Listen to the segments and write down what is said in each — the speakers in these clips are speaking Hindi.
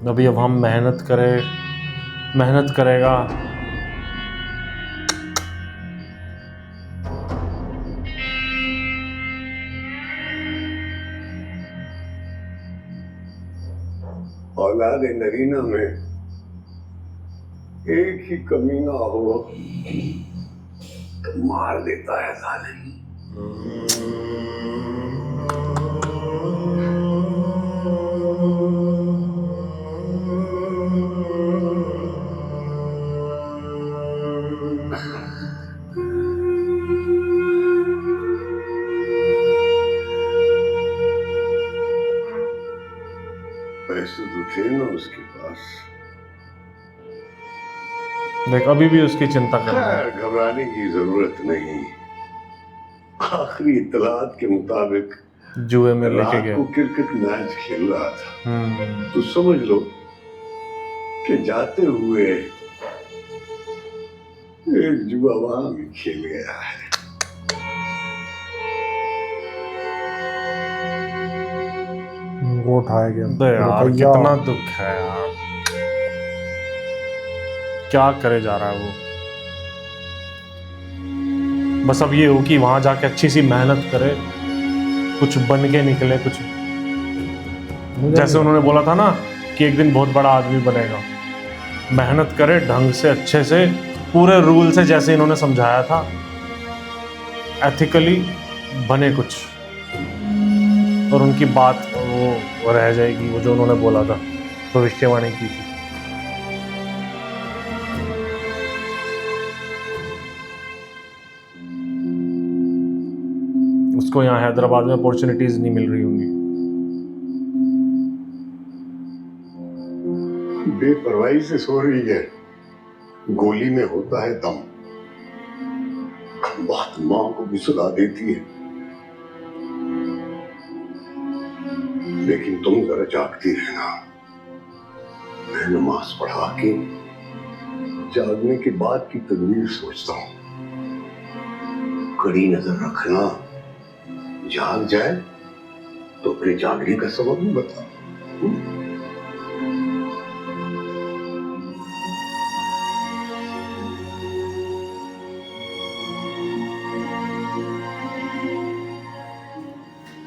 अभी अब हम मेहनत करेगा। औलाद नरीना में एक ही कमीना हो तो मार देता है जालिम। पैसे तो थे ना उसके पास। देख अभी भी उसकी चिंता कर रहा है। खैर घबराने की जरूरत नहीं। आखिरी इत्तलात के मुताबिक जुए में लेके रात गया। को क्रिकेट मैच खेल रहा था। तो समझ लो कि जाते हुए एक जुआ वहां भी खेल गया है। वो उठाया गया। तो यार कितना दुख है यार, क्या करे जा रहा है वो। बस अब ये हो कि वहां जाके अच्छी सी मेहनत करे, कुछ बन के निकले, कुछ जैसे उन्होंने बोला था ना कि एक दिन बहुत बड़ा आदमी बनेगा। मेहनत करे ढंग से, अच्छे से, पूरे रूल से, जैसे इन्होंने समझाया था, एथिकली बने कुछ। और उनकी बात वो रह जाएगी, वो जो उन्होंने बोला था, भविष्यवाणी की थी। उसको यहाँ हैदराबाद में अपॉर्चुनिटीज नहीं मिल रही होंगी। बेपरवाही से सो रही है। गोली में होता है दम। बात मां को भी सुला देती है। लेकिन तुम जरा जागती रहना। मैं नमाज पढ़ा के जागने के बाद की तदबीर सोचता हूं। कड़ी नजर रखना। जाग जाए तो अपने जागने का सबब भी बता।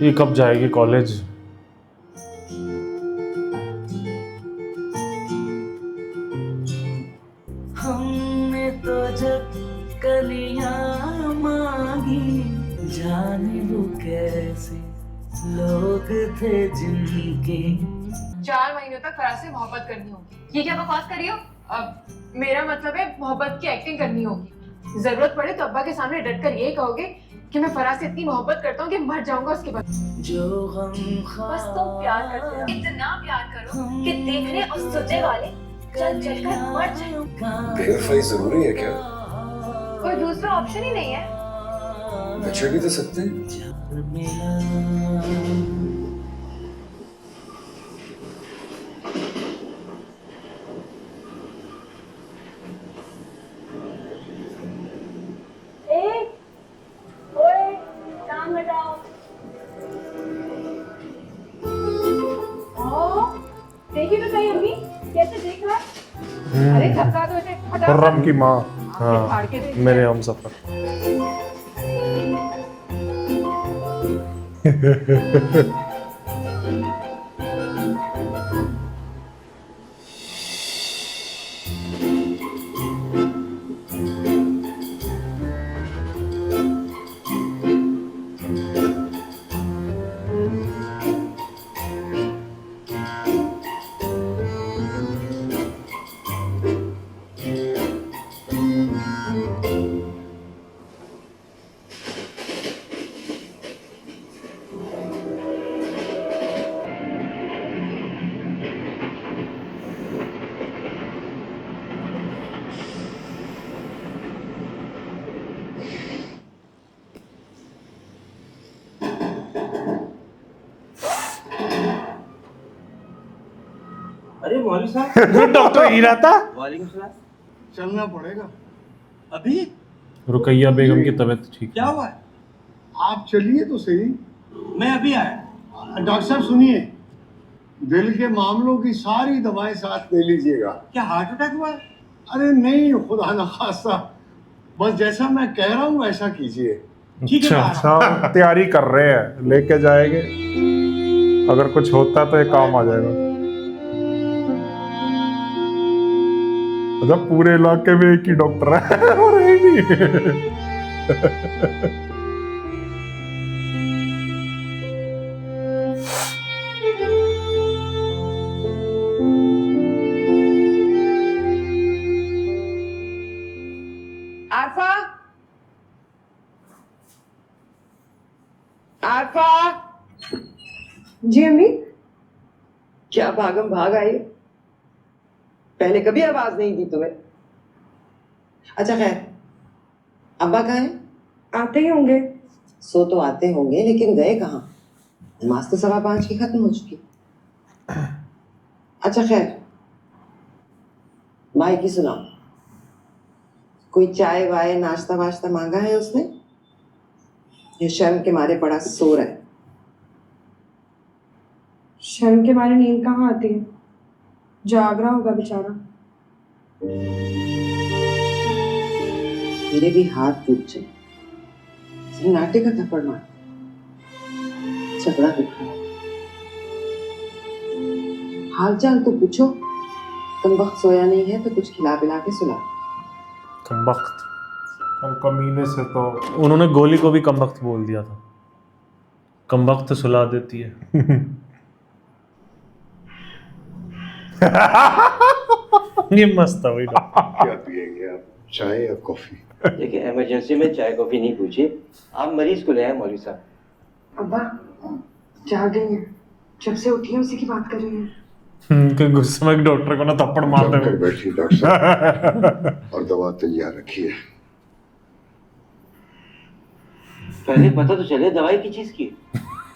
ये कब जाएगी कॉलेज? हमने तो जब कलियां मांगी, जाने वो कैसे लोग थे जिनके। 4 महीनों तक फराज से मोहब्बत करनी होगी। ये क्या बकवास कर रही हो? अब मेरा मतलब है मोहब्बत की एक्टिंग करनी होगी। जरूरत पड़े तो अब्बा के सामने डट कर यही कहोगे कि मैं फराज से इतनी मोहब्बत करता हूँ कि मर जाऊंगा उसके बाद। जो गम बस तुम प्यार करते रहो, इतना प्यार करो कि देखने और सुनने वाले चल चल कर मर जाए। बेवफाई जरूरी है क्या? कोई दूसरा ऑप्शन ही नहीं है। बचे भी तो सकते हैं। देखिए तो सही अम्मी कैसे देख रहा है। अरे धक्का तो इसे हटा। खुर्रम की माँ। हाँ, मेरे हम सफर। अरे मौलवी साहब, डॉक्टर हीरा था। वालेकुम सलाम। चलना पड़ेगा अभी रुकैया बेगम की तबीयत ठीक क्या है। हुआ है? आप चलिए तो सही। मैं अभी आया। डॉक्टर साहब सुनिए, दिल के मामलों की सारी दवाएं साथ ले लीजिएगा। क्या हार्ट अटैक हुआ है? अरे नहीं, खुदा न खास्ता, बस जैसा मैं कह रहा हूँ वैसा कीजिए। ठीक है, अच्छा। मैं आ रहा हूँ। अच्छा तैयारी कर रहे हैं, लेके जाएंगे, अगर कुछ होता है तो ये काम आ जाएगा। मतलब पूरे इलाके में एक ही डॉक्टर है और है ही नहीं। आरफा, आरफा, जी अम्मी। क्या भागम भाग आई? पहले कभी आवाज नहीं दी तुम्हें। अच्छा खैर, अब्बा कहाँ हैं? आते ही होंगे। सो तो आते होंगे, लेकिन गए कहाँ? नमाज तो 5:15 की खत्म हो चुकी। अच्छा खैर, भाई की सुनाओ, कोई चाय वाय नाश्ता वाश्ता मांगा है उसने? ये शर्म के मारे बड़ा सो रहा है। शर्म के मारे नींद कहाँ आती है, जाग रहा होगा बेचारा। मेरे भी हाथ टूट जाए, सन्नाटे का थप्पड़ मार, झगड़ा दिखा। हाल चाल तो पूछो, कम वक्त सोया नहीं है तो कुछ खिला पिला के सुला। कमबख्त। कल कमीने से तो उन्होंने गोली को भी कमबख्त बोल दिया था। कमबख्त सुला देती है। ये मस्त है भाई। क्या पिएंगे आप, चाय या कॉफी? देखिए, इमरजेंसी में चाय कॉफी नहीं पूछी, आप मरीज को ले आए मौलवी साहब। अब्बा जाग गई हैं, जब से उठी है उसी की बात कर रही हैं। उनके गुस्से में डॉक्टर को ना थप्पड़ मारते चल कर हुए। बैठिए डॉक्टर साहब, और दवा तैयार रखिए। पहले पता तो चले दवाई की चीज की।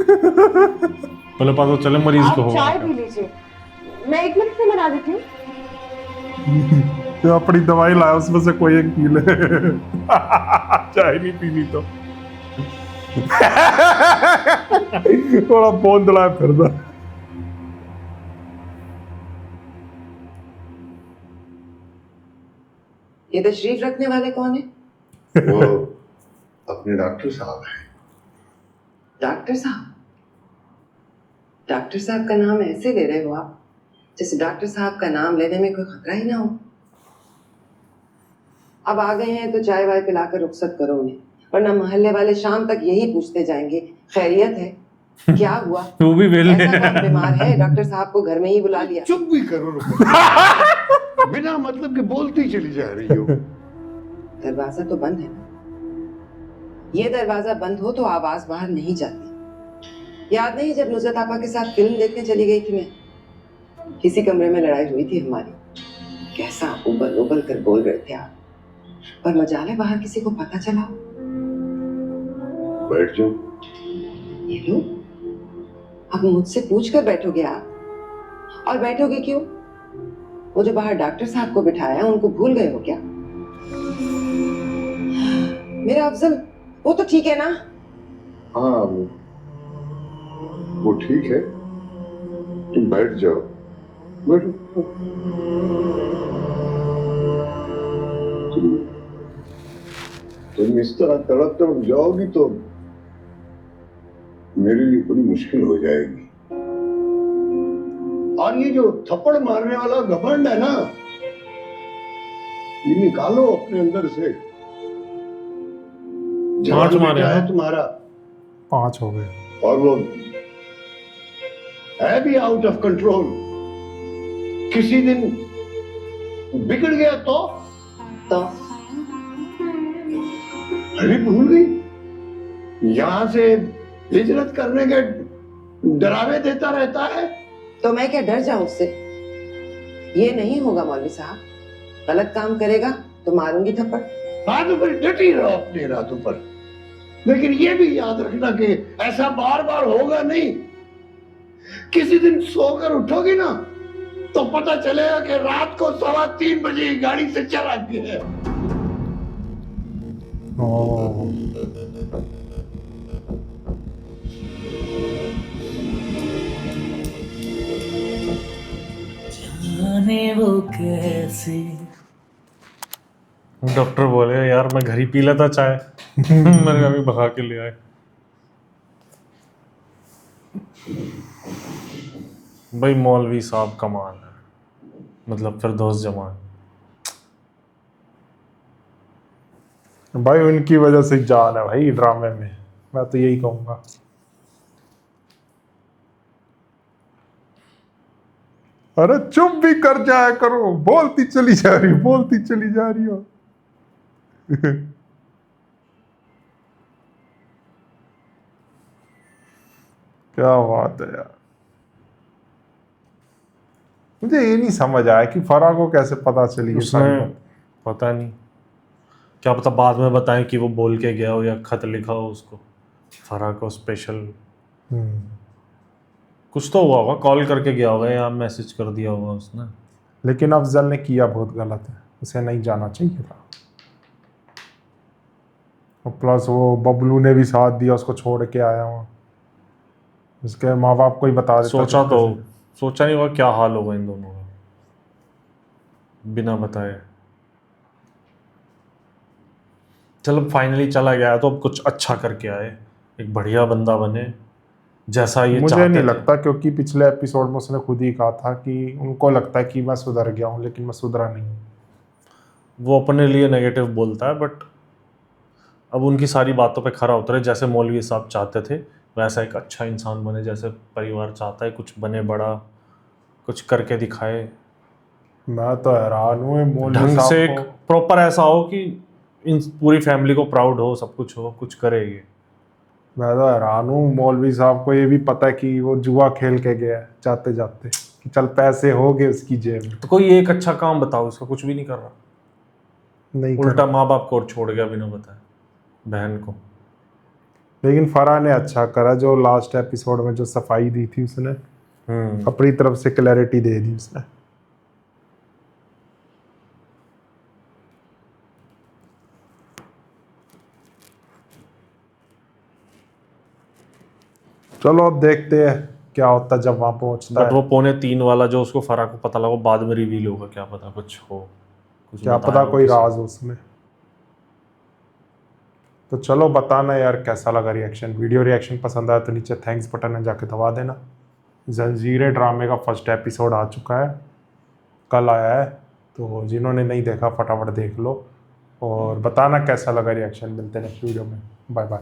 पहले पता चले मरीज को आप होगा चाय क्या। पी लीजिए, मैं 1 मिनट में बना देती हूँ। जो अपनी दवाई लाया उसमें से कोई एक पी ले। चाय नहीं पीनी तो थोड़ा फोन दड़ा फिर दो। ये तशरीफ रखने वाले कौन है? वो अपने डॉक्टर साहब हैं। डॉक्टर साहब? डॉक्टर साहब का नाम ऐसे ले रहे हो आप जैसे डॉक्टर साहब का नाम लेने में कोई खतरा ही ना हो। अब आ गए हैं तो चाय वाय पिलाकर रुखसत करो उन्हें, वरना मोहल्ले वाले शाम तक यही पूछते जाएंगे, खैरियत है, क्या हुआ, वो भी वेले ऐसा कौन बीमार है, डॉक्टर साहब को घर में ही बुला लिया। चुप भी करो, रुको। बिना मतलब के बोलती चली जा रही हो। दरवाजा तो बंद है ना? ये दरवाजा बंद हो तो आवाज बाहर नहीं जाती। याद नहीं जब नुसरत आपा के साथ फिल्म देखने चली गई थी मैं, किसी कमरे में लड़ाई हुई थी हमारी, कैसा उबल उबल कर बोल रहे थे आप, पर मजाले बाहर किसी को पता चला हो। बैठ जाओ। ये लो, अब मुझसे पूछ कर बैठोगे आप? और बैठोगे क्यों? वो जो बाहर डॉक्टर साहब को बिठाया है उनको भूल गए हो क्या? मेरा अफजल वो तो ठीक है ना? हाँ, वो ठीक है, तुम बैठ जाओ। बैठो। तुम इस तरह तड़प तड़प जाओगी तो मेरे लिए बड़ी मुश्किल हो जाएगी। और ये जो थप्पड़ मारने वाला घमंड है ना, ये निकालो अपने अंदर से। पांच जवान मारे बेटा हैं। है तुम्हारा, 5 हो गए। और वो है भी आउट ऑफ कंट्रोल। किसी दिन बिगड़ गया तो अरे भूल गई, यहां से हिजरत करने के डरावे देता रहता है। तो मैं क्या डर जाऊं उससे? ये नहीं होगा मौलवी साहब, गलत काम करेगा तो मारूंगी थप्पड़। हाँ तो फिर डटी रहो अपने इरादों पर, लेकिन ये भी याद रखना कि ऐसा बार बार होगा नहीं। किसी दिन सोकर उठोगी ना तो पता चलेगा कि रात को 3:15 बजे गाड़ी से चला गया। ओह, कैसे। डॉक्टर बोले यार मैं घर ही पी लेता चाय। मैंने अभी भगा के ले आए। भाई मौलवी साहब कमाल है, मतलब फिरदौस जमान। भाई उनकी वजह से जान है भाई ड्रामे में, मैं तो यही कहूंगा। अरे चुप भी कर जाया करो, बोलती चली जा रही हो, बोलती चली जा रही हो। क्या बात है यार। मुझे ये नहीं समझ आया कि फराह को कैसे पता चली ये सारी उसने बात। पता नहीं, क्या पता बाद में बताएं कि वो बोल के गया हो या खत लिखा हो उसको फराह को स्पेशल। कुछ तो हुआ होगा, कॉल करके गया होगा या मैसेज कर दिया होगा उसने। लेकिन अफजल ने किया बहुत गलत है, उसे नहीं जाना चाहिए था। और प्लस वो बबलू ने भी साथ दिया, उसको छोड़ के आया वहाँ। उसके माँ बाप को ही बता देता। सोचा नहीं होगा क्या हाल होगा इन दोनों का बिना बताए। चलो फाइनली चला गया तो अब कुछ अच्छा करके आए, एक बढ़िया बंदा बने जैसा ये मुझे चाहते नहीं थे। लगता, क्योंकि पिछले एपिसोड में उसने खुद ही कहा था कि उनको लगता है कि मैं सुधर गया हूँ, लेकिन मैं सुधरा नहीं हूँ। वो अपने लिए नेगेटिव बोलता है, बट अब उनकी सारी बातों पे खरा उतरे। जैसे मौलवी साहब चाहते थे वैसा एक अच्छा इंसान बने, जैसे परिवार चाहता है कुछ बने बड़ा, कुछ करके दिखाए मैं तो हैरान हूँ मौलवी ढंग साहब से, को। एक प्रॉपर ऐसा हो कि इन पूरी फैमिली को प्राउड हो, सब कुछ हो, कुछ करे ये। मैं तो हैरान हूँ मौलवी साहब को ये भी पता है कि वो जुआ खेल के गया है जाते जाते, कि चल पैसे हो गए उसकी जेब में। तो कोई एक अच्छा काम बताओ, इसका कुछ भी नहीं कर रहा, नहीं उल्टा कर। माँ बाप को और छोड़ गया बिना बताए बहन को। लेकिन फराह ने अच्छा करा, जो लास्ट एपिसोड में जो सफाई दी थी उसने, अपनी तरफ से क्लैरिटी दे दी उसने। चलो अब देखते हैं क्या होता है जब वहां पहुंचता बट है। वो 2:45 वाला जो उसको फराह को पता लगा, बाद में रिवील होगा, क्या पता कुछ हो, कुछ क्या बताया पता हो कोई किसी। राज हो उसमें। तो चलो बताना यार कैसा लगा रिएक्शन। वीडियो रिएक्शन पसंद आया तो नीचे थैंक्स बटन है, जाके दबा देना। जंजीरें ड्रामे का फर्स्ट एपिसोड आ चुका है, कल आया है, तो जिन्होंने नहीं देखा फटाफट देख लो और बताना कैसा लगा रिएक्शन। मिलते हैं नेक्स्ट वीडियो में, बाय बाय।